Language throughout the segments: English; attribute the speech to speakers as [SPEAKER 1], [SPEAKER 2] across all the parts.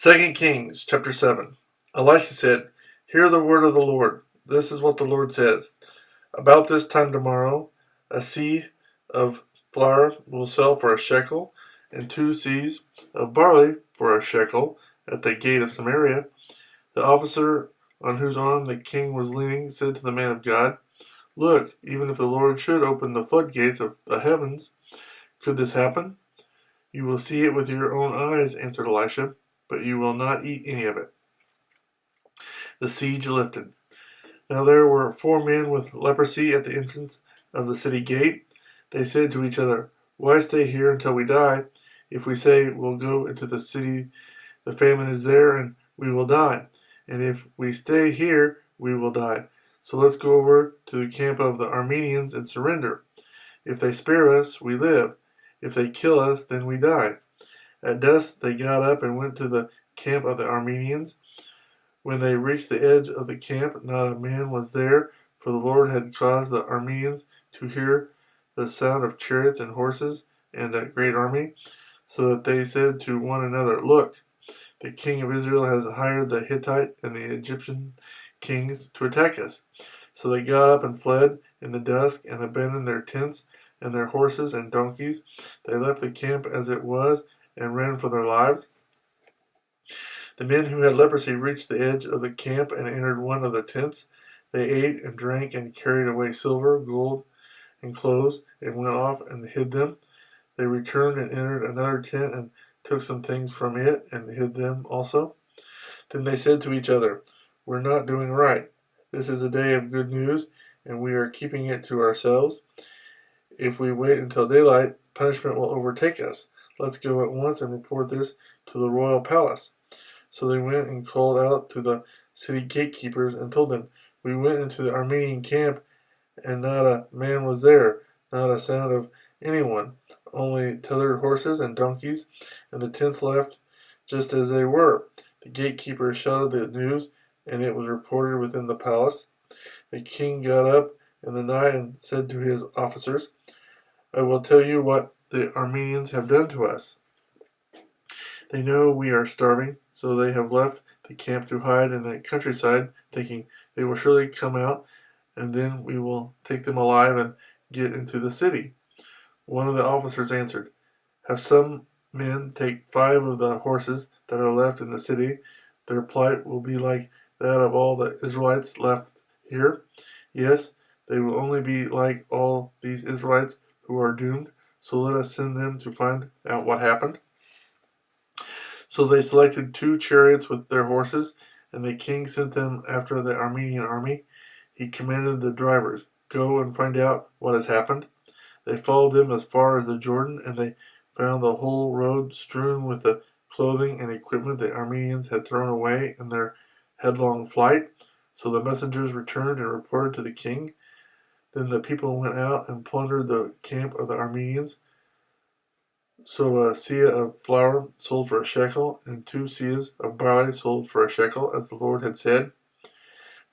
[SPEAKER 1] 2 Kings chapter 7. Elisha said, "Hear the word of the Lord. This is what the Lord says. About this time tomorrow, a seah of flour will sell for a shekel, and 2 seahs of barley for a shekel at the gate of Samaria." The officer on whose arm the king was leaning said to the man of God, "Look, even if the Lord should open the floodgates of the heavens, could this happen?" "You will see it with your own eyes," answered Elisha, "but you will not eat any of it." The siege lifted. Now there were 4 men with leprosy at the entrance of the city gate. They said to each other, "Why stay here until we die? If we say we'll go into the city, the famine is there and we will die. And if we stay here, we will die. So let's go over to the camp of the Arameans and surrender. If they spare us, we live. If they kill us, then we die." At dusk they got up and went to the camp of the Arameans. When they reached the edge of the camp, not a man was there, for the Lord had caused the Arameans to hear the sound of chariots and horses and a great army, so that they said to one another, "Look, the king of Israel has hired the Hittite and the Egyptian kings to attack us." So they got up and fled in the dusk and abandoned their tents and their horses and donkeys. They left the camp as it was and ran for their lives. The men who had leprosy reached the edge of the camp and entered one of the tents. They ate and drank and carried away silver, gold, and clothes, and went off and hid them. They returned and entered another tent and took some things from it and hid them also. Then they said to each other, "We're not doing right. This is a day of good news, and we are keeping it to ourselves. If we wait until daylight, punishment will overtake us. Let's go at once and report this to the royal palace." So they went and called out to the city gatekeepers and told them, "We went into the Aramean camp, and not a man was there, not a sound of anyone, only tethered horses and donkeys, and the tents left just as they were." The gatekeepers shouted the news, and it was reported within the palace. The king got up in the night and said to his officers, "I will tell you what the Arameans have done to us. They know we are starving, so they have left the camp to hide in the countryside, thinking they will surely come out, and then we will take them alive and get into the city." One of the officers answered, "Have some men take 5 of the horses that are left in the city. Their plight will be like that of all the Israelites left here. Yes, they will only be like all these Israelites who are doomed, so let us send them to find out what happened." So they selected 2 chariots with their horses, and the king sent them after the Aramean army. He commanded the drivers, "Go and find out what has happened." They followed them as far as the Jordan, and they found the whole road strewn with the clothing and equipment the Arameans had thrown away in their headlong flight. So the messengers returned and reported to the king. Then the people went out and plundered the camp of the Arameans. So a seah of flour sold for a shekel, and 2 seahs of barley sold for a shekel, as the Lord had said.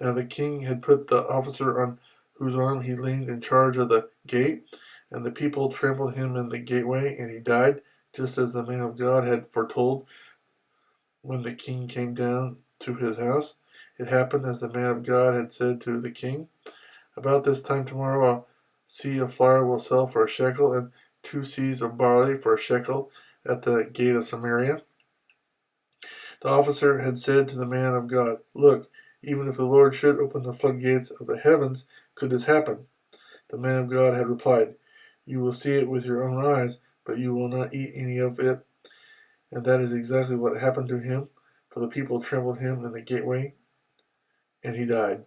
[SPEAKER 1] Now the king had put the officer on whose arm he leaned in charge of the gate, and the people trampled him in the gateway, and he died, just as the man of God had foretold when the king came down to his house. It happened as the man of God had said to the king. About this time tomorrow, a seah of flour will sell for a shekel, and 2 seahs of barley for a shekel at the gate of Samaria. The officer had said to the man of God, "Look, even if the Lord should open the floodgates of the heavens, could this happen?" The man of God had replied, "You will see it with your own eyes, but you will not eat any of it." And that is exactly what happened to him, for the people trampled him in the gateway, and he died.